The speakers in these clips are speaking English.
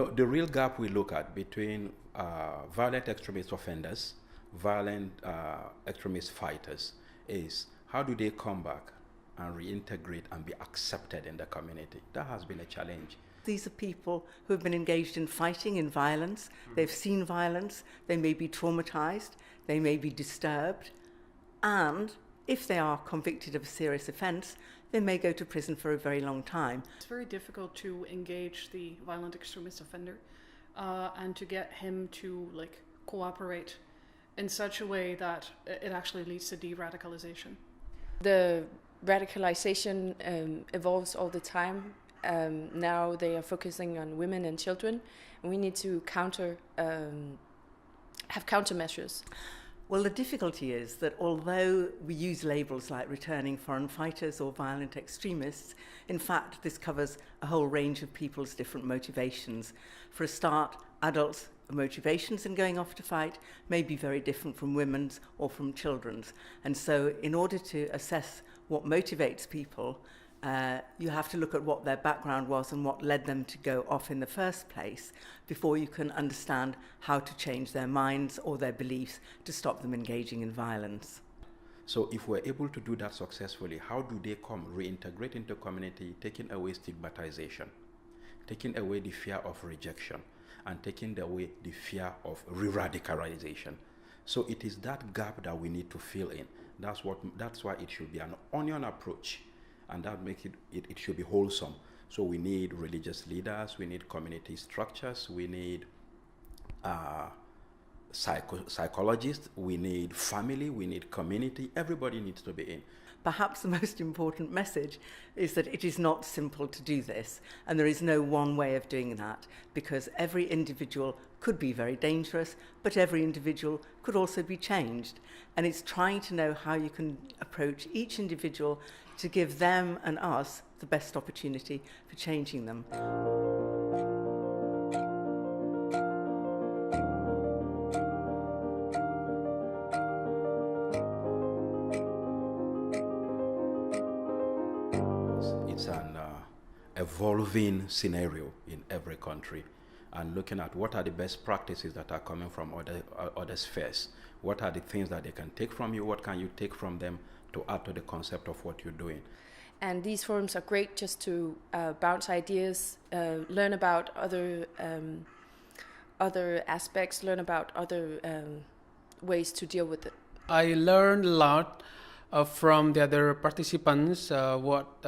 The real gap we look at between violent extremist offenders, violent extremist fighters, is how do they come back and reintegrate and be accepted in the community? That has been a challenge. These are people who have been engaged in fighting, in violence. They've seen violence. They may be traumatized. They may be disturbed. And if they are convicted of a serious offense, they may go to prison for a very long time. It's very difficult to engage the violent extremist offender and to get him to cooperate in such a way that it actually leads to de-radicalization. The radicalization evolves all the time. Now they are focusing on women and children, and we need to have countermeasures. Well, the difficulty is that although we use labels like returning foreign fighters or violent extremists, in fact, this covers a whole range of people's different motivations. For a start, adults' motivations in going off to fight may be very different from women's or from children's. And so in order to assess what motivates people, you have to look at what their background was and what led them to go off in the first place before you can understand how to change their minds or their beliefs to stop them engaging in violence. So if we're able to do that successfully, how do they reintegrate into community, taking away stigmatization, taking away the fear of rejection, and taking away the fear of re-radicalization? So it is that gap that we need to fill in. That's why it should be an onion approach. And that makes it should be wholesome. So we need religious leaders, we need community structures, we need psychologists, we need family, we need community. Everybody needs to be in. Perhaps the most important message is that it is not simple to do this, and there is no one way of doing that, because every individual could be very dangerous, but every individual could also be changed. And it's trying to know how you can approach each individual to give them and us the best opportunity for changing them. It's an evolving scenario in every country, and looking at what are the best practices that are coming from other spheres. What are the things that they can take from you? What can you take from them to add to the concept of what you're doing? And these forums are great just to bounce ideas, learn about other aspects, learn about other ways to deal with it. I learned a lot from the other participants what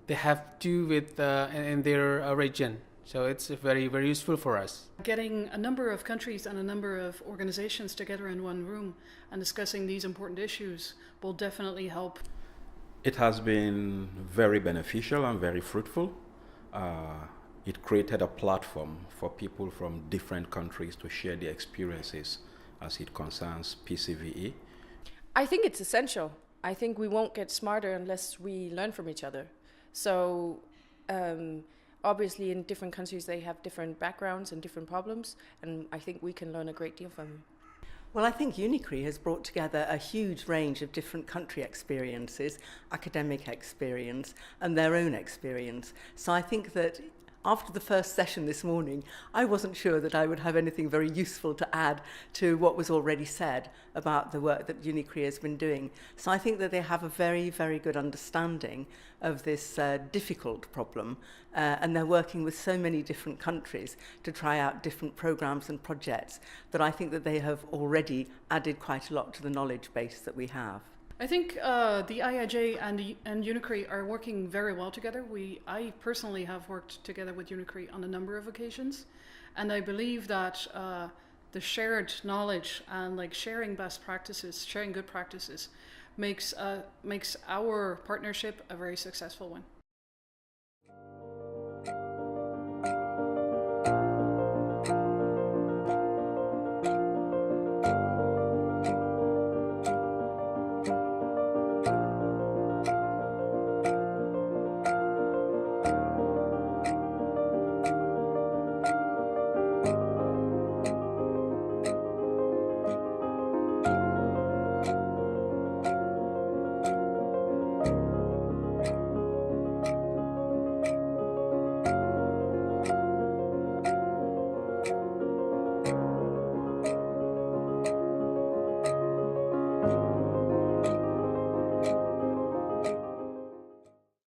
they have to do with in their region. So it's very, very useful for us. Getting a number of countries and a number of organizations together in one room and discussing these important issues will definitely help. It has been very beneficial and very fruitful. It created a platform for people from different countries to share their experiences as it concerns PCVE. I think it's essential. I think we won't get smarter unless we learn from each other. So obviously in different countries they have different backgrounds and different problems, and I think we can learn a great deal from them. Well, I think UNICRI has brought together a huge range of different country experiences, academic experience, and their own experience. So I think that after the first session this morning, I wasn't sure that I would have anything very useful to add to what was already said about the work that UNICRI has been doing. So I think that they have a very, very good understanding of this difficult problem, and they're working with so many different countries to try out different programs and projects that I think that they have already added quite a lot to the knowledge base that we have. I think the IIJ and UNICRI are working very well together. I personally have worked together with UNICRI on a number of occasions, and I believe that the shared knowledge and sharing best practices, sharing good practices, makes our partnership a very successful one.